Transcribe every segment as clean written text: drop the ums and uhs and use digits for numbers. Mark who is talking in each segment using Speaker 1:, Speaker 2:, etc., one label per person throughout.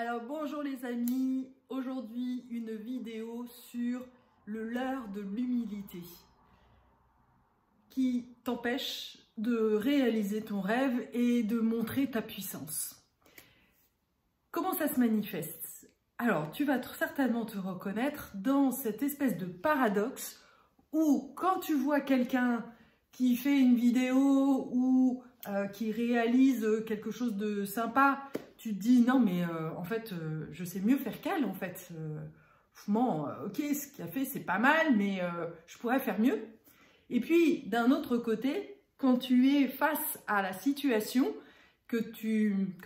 Speaker 1: Alors bonjour les amis, aujourd'hui une vidéo sur le leurre de l'humilité qui t'empêche de réaliser ton rêve et de montrer ta puissance. Comment ça se manifeste? Alors tu vas certainement te reconnaître dans cette espèce de paradoxe où quand tu vois quelqu'un qui fait une vidéo ou qui réalise quelque chose de sympa, tu te dis non mais en fait je sais mieux faire qu'elle en fait. Ok, ce qu'il a fait c'est pas mal mais je pourrais faire mieux. Et puis d'un autre côté, quand tu es face à la situation que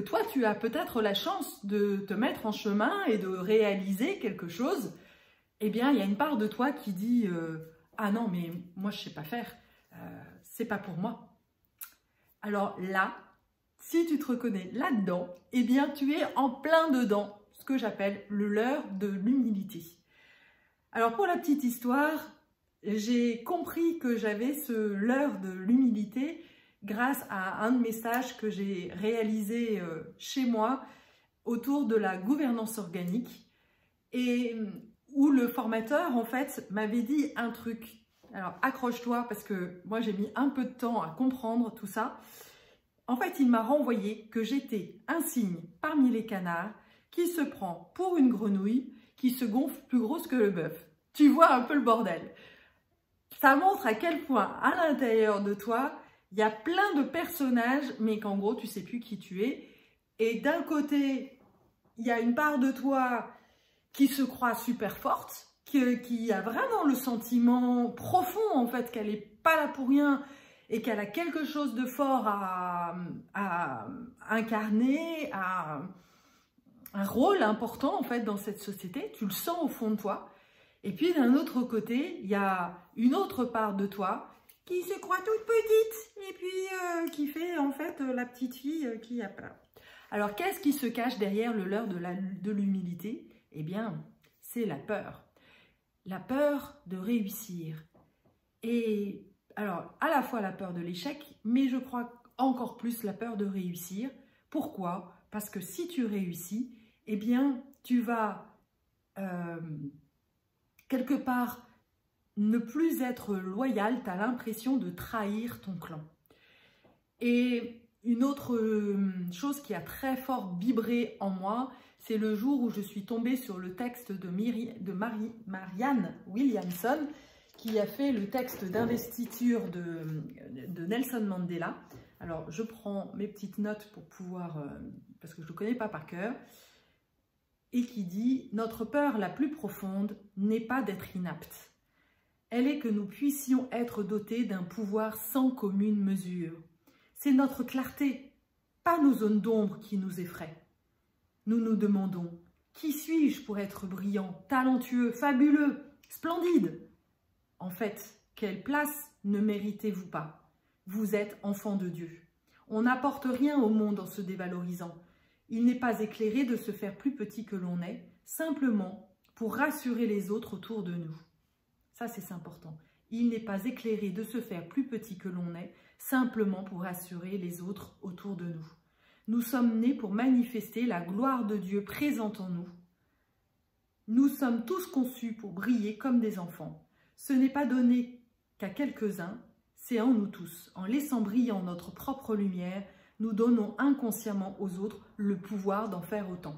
Speaker 1: toi tu as peut-être la chance de te mettre en chemin et de réaliser quelque chose, eh bien il y a une part de toi qui dit ah non mais moi je sais pas faire, c'est pas pour moi. Alors là, si tu te reconnais là-dedans, eh bien tu es en plein dedans, ce que j'appelle le leurre de l'humilité. Alors pour la petite histoire, j'ai compris que j'avais ce leurre de l'humilité grâce à un de mes stages que j'ai réalisé chez moi autour de la gouvernance organique et où le formateur en fait m'avait dit un truc. Alors accroche-toi parce que moi j'ai mis un peu de temps à comprendre tout ça. En fait, il m'a renvoyé que j'étais un cygne parmi les canards qui se prend pour une grenouille qui se gonfle plus grosse que le bœuf. Tu vois un peu le bordel. Ça montre à quel point à l'intérieur de toi, il y a plein de personnages, mais qu'en gros, tu sais plus qui tu es. Et d'un côté, il y a une part de toi qui se croit super forte, qui a vraiment le sentiment profond en fait qu'elle n'est pas là pour rien et qu'elle a quelque chose de fort à incarner, à un rôle important en fait dans cette société, tu le sens au fond de toi. Et puis d'un autre côté, il y a une autre part de toi qui se croit toute petite et puis qui fait en fait la petite fille qui a peur. Alors qu'est-ce qui se cache derrière le leurre de l'humilité? Eh bien, c'est la peur. La peur de réussir. Et alors, à la fois la peur de l'échec, mais je crois encore plus la peur de réussir. Pourquoi? Parce que si tu réussis, eh bien, tu vas quelque part ne plus être loyal, tu as l'impression de trahir ton clan. Et une autre chose qui a très fort vibré en moi, c'est le jour où je suis tombée sur le texte de Marianne Williamson, qui a fait le texte d'investiture de Nelson Mandela. Alors, je prends mes petites notes pour pouvoir, parce que je ne le connais pas par cœur, et qui dit « Notre peur la plus profonde n'est pas d'être inapte. Elle est que nous puissions être dotés d'un pouvoir sans commune mesure. C'est notre clarté, pas nos zones d'ombre qui nous effraient. Nous nous demandons, qui suis-je pour être brillant, talentueux, fabuleux, splendide? En fait, quelle place ne méritez-vous pas? Vous êtes enfant de Dieu. On n'apporte rien au monde en se dévalorisant. Il n'est pas éclairé de se faire plus petit que l'on est, simplement pour rassurer les autres autour de nous. Ça, c'est important. Il n'est pas éclairé de se faire plus petit que l'on est, simplement pour rassurer les autres autour de nous. Nous sommes nés pour manifester la gloire de Dieu présente en nous. Nous sommes tous conçus pour briller comme des enfants. Ce n'est pas donné qu'à quelques-uns, c'est en nous tous. En laissant brillant notre propre lumière, nous donnons inconsciemment aux autres le pouvoir d'en faire autant.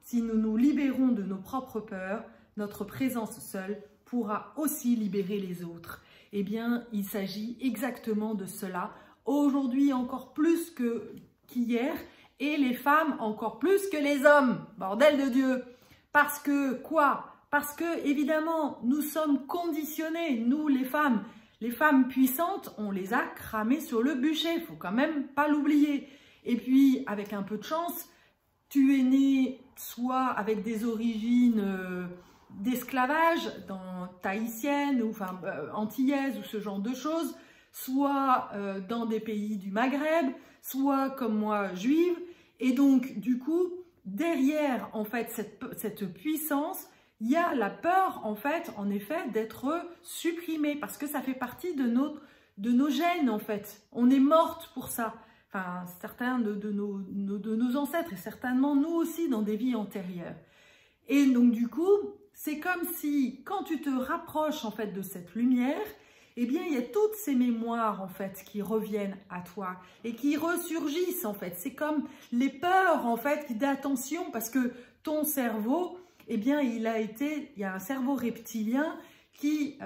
Speaker 1: Si nous nous libérons de nos propres peurs, notre présence seule pourra aussi libérer les autres. Eh bien, il s'agit exactement de cela. Aujourd'hui, encore plus qu'hier, et les femmes encore plus que les hommes. Bordel de Dieu! Parce que quoi? Parce que, évidemment, nous sommes conditionnés, nous les femmes puissantes, on les a cramées sur le bûcher, il faut quand même pas l'oublier. Et puis, avec un peu de chance, tu es né soit avec des origines d'esclavage, tahitienne ou enfin antillaise ou ce genre de choses, soit dans des pays du Maghreb, soit comme moi, juive. Et donc, du coup, derrière en fait cette puissance, il y a la peur, en fait, en effet, d'être supprimée, parce que ça fait partie de nos gènes, en fait. On est morte pour ça. enfin certains de nos ancêtres et certainement nous aussi dans des vies antérieures. Et donc du coup, c'est comme si quand tu te rapproches en fait de cette lumière, eh bien il y a toutes ces mémoires en fait qui reviennent à toi et qui ressurgissent en fait. C'est comme les peurs en fait qui d'attention parce que ton cerveau, eh bien il y a un cerveau reptilien qui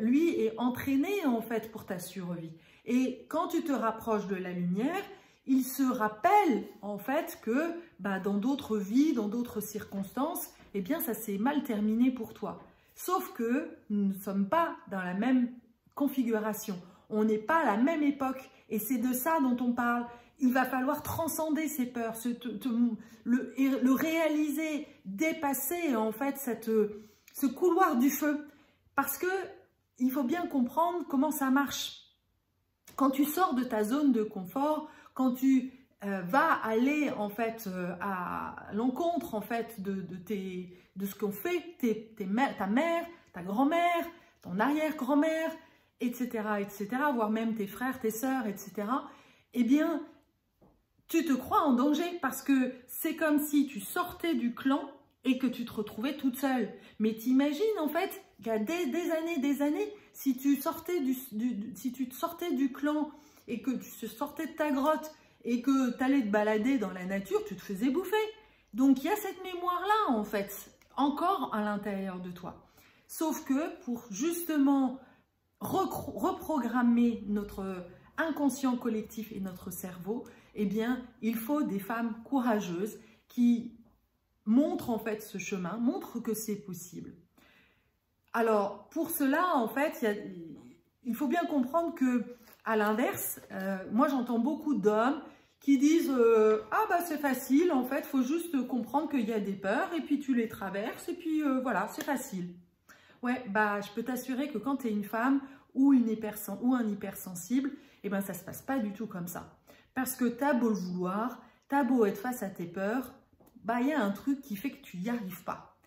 Speaker 1: lui est entraîné en fait pour ta survie. Et quand tu te rapproches de la lumière, il se rappelle en fait que dans d'autres vies, dans d'autres circonstances, eh bien ça s'est mal terminé pour toi. Sauf que nous ne sommes pas dans la même configuration, on n'est pas à la même époque et c'est de ça dont on parle. Il va falloir transcender ces peurs, le réaliser, dépasser en fait ce couloir du feu. Parce que il faut bien comprendre comment ça marche. Quand tu sors de ta zone de confort, quand tu vas aller en fait à l'encontre en fait de ce qu'ont fait ta mère, ta grand-mère, ton arrière-grand-mère, etc., voire même tes frères, tes sœurs, etc., eh bien, tu te crois en danger parce que c'est comme si tu sortais du clan et que tu te retrouvais toute seule. Mais t'imagines en fait, il y a des années, si tu sortais du clan et que tu sortais de ta grotte et que tu allais te balader dans la nature, tu te faisais bouffer. Donc il y a cette mémoire-là en fait, encore à l'intérieur de toi. Sauf que pour justement reprogrammer notre inconscient collectif et notre cerveau, eh bien il faut des femmes courageuses qui montrent en fait ce chemin, montrent que c'est possible. Alors pour cela en fait, il faut bien comprendre que à l'inverse, moi j'entends beaucoup d'hommes qui disent ah bah c'est facile, en fait, il faut juste comprendre qu'il y a des peurs et puis tu les traverses et puis voilà, c'est facile. Ouais, bah je peux t'assurer que quand tu es une femme ou un hypersensible, eh ben ça se passe pas du tout comme ça. Parce que t'as beau le vouloir, t'as beau être face à tes peurs, bah il y a un truc qui fait que tu n'y arrives pas.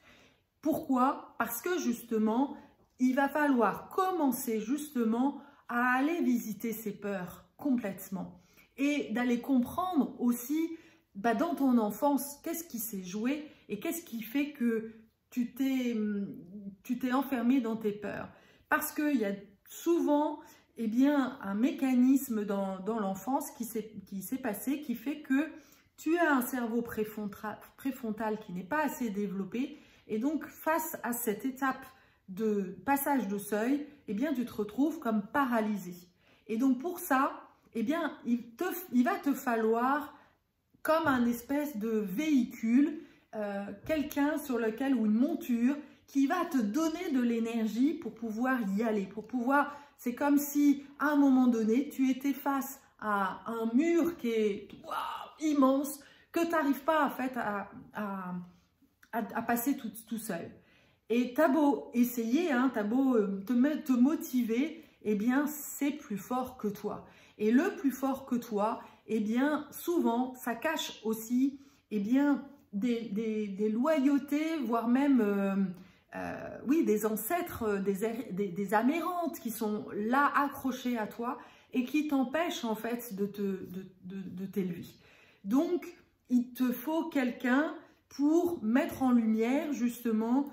Speaker 1: Pourquoi? Parce que justement, il va falloir commencer justement à aller visiter ces peurs complètement et d'aller comprendre aussi dans ton enfance qu'est-ce qui s'est joué et qu'est-ce qui fait que tu t'es enfermé dans tes peurs. Parce qu'il y a souvent un mécanisme dans l'enfance qui s'est passé qui fait que tu as un cerveau préfrontal qui n'est pas assez développé et donc face à cette étape de passage de seuil, eh bien, tu te retrouves comme paralysé. Et donc, pour ça, eh bien, il va te falloir comme un espèce de véhicule, quelqu'un sur lequel, ou une monture, qui va te donner de l'énergie pour pouvoir y aller, c'est comme si, à un moment donné, tu étais face à un mur qui est immense, que tu n'arrives pas, en fait, à passer tout seul. Et t'as beau essayer, hein, t'as beau te motiver, eh bien, c'est plus fort que toi. Et le plus fort que toi, eh bien, souvent, ça cache aussi, eh bien, des loyautés, voire même, oui, des ancêtres, des amérantes qui sont là accrochées à toi et qui t'empêchent, en fait, de t'élever. Donc, il te faut quelqu'un pour mettre en lumière, justement,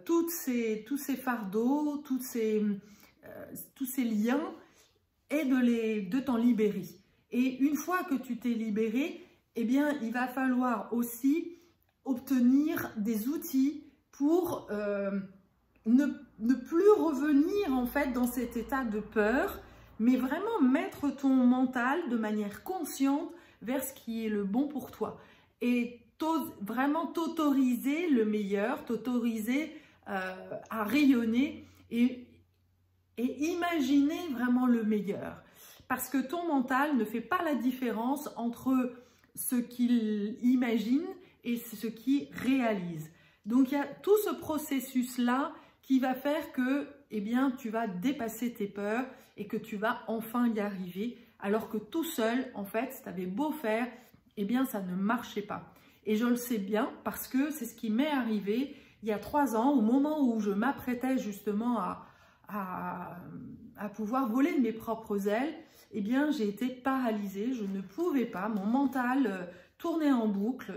Speaker 1: tous ces fardeaux, tous ces liens et de t'en libérer. Et une fois que tu t'es libéré, eh bien, il va falloir aussi obtenir des outils pour ne plus revenir en fait dans cet état de peur, mais vraiment mettre ton mental de manière consciente vers ce qui est le bon pour toi. Et vraiment t'autoriser le meilleur, t'autoriser à rayonner et imaginer vraiment le meilleur. Parce que ton mental ne fait pas la différence entre ce qu'il imagine et ce qu'il réalise. Donc il y a tout ce processus-là qui va faire que eh bien, tu vas dépasser tes peurs et que tu vas enfin y arriver. Alors que tout seul, en fait, si tu avais beau faire, eh bien ça ne marchait pas. Et je le sais bien parce que c'est ce qui m'est arrivé il y a 3 ans, au moment où je m'apprêtais justement à pouvoir voler de mes propres ailes. eh bien, j'ai été paralysée. Je ne pouvais pas. Mon mental tournait en boucle.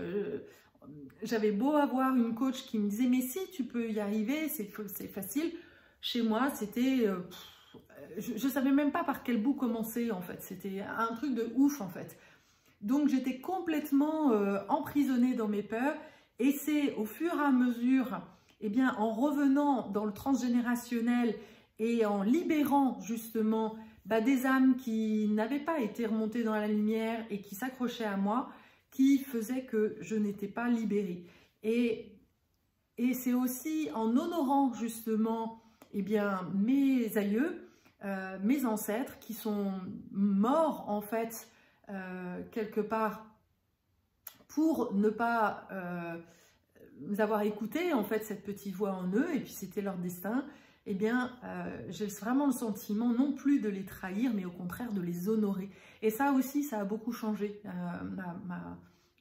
Speaker 1: J'avais beau avoir une coach qui me disait « Mais si, tu peux y arriver, c'est facile ». Chez moi, c'était... je ne savais même pas par quel bout commencer, en fait. C'était un truc de ouf, en fait. Donc, j'étais complètement emprisonnée dans mes peurs. Et c'est au fur et à mesure, eh bien, en revenant dans le transgénérationnel et en libérant, justement, des âmes qui n'avaient pas été remontées dans la lumière et qui s'accrochaient à moi, qui faisait que je n'étais pas libérée. Et c'est aussi en honorant, justement, eh bien, mes aïeux, mes ancêtres qui sont morts, en fait, quelque part, pour ne pas avoir écouté, en fait, cette petite voix en eux, et puis c'était leur destin, eh bien, j'ai vraiment le sentiment non plus de les trahir, mais au contraire de les honorer. Et ça aussi, ça a beaucoup changé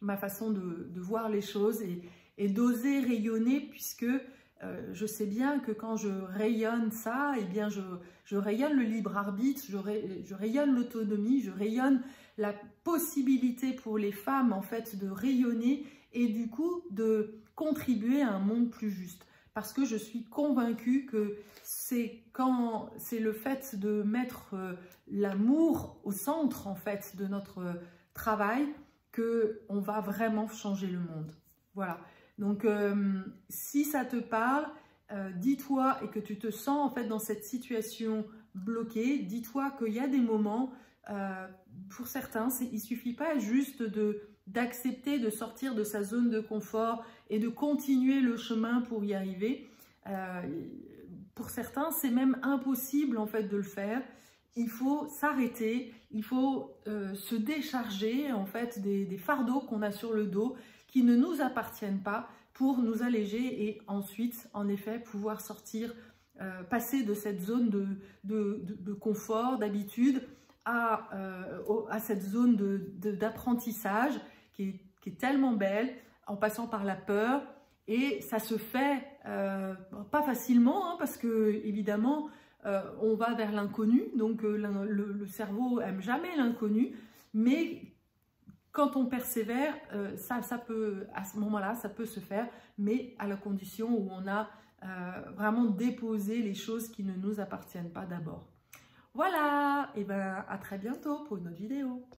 Speaker 1: ma façon de voir les choses et d'oser rayonner, puisque je sais bien que quand je rayonne ça, eh bien, je rayonne le libre arbitre, je rayonne l'autonomie, je rayonne la possibilité pour les femmes, en fait, de rayonner et du coup de contribuer à un monde plus juste. Parce que je suis convaincue que c'est le fait de mettre l'amour au centre, en fait, de notre travail, qu'on va vraiment changer le monde. Voilà. Donc, si ça te parle, dis-toi, et que tu te sens, en fait, dans cette situation bloquée, dis-toi qu'il y a des moments, pour certains, il ne suffit pas juste d'accepter de sortir de sa zone de confort et de continuer le chemin pour y arriver. Pour certains, c'est même impossible, en fait, de le faire. Il faut s'arrêter, il faut se décharger, en fait, des fardeaux qu'on a sur le dos qui ne nous appartiennent pas pour nous alléger et ensuite, en effet, pouvoir sortir, passer de cette zone de confort, d'habitude, à cette zone d'apprentissage qui est tellement belle, en passant par la peur. Et ça se fait pas facilement, hein, parce que évidemment, on va vers l'inconnu. Donc le cerveau aime jamais l'inconnu, mais quand on persévère, ça peut, à ce moment-là, ça peut se faire, mais à la condition où on a vraiment déposé les choses qui ne nous appartiennent pas d'abord. Voilà, et ben à très bientôt pour une autre vidéo.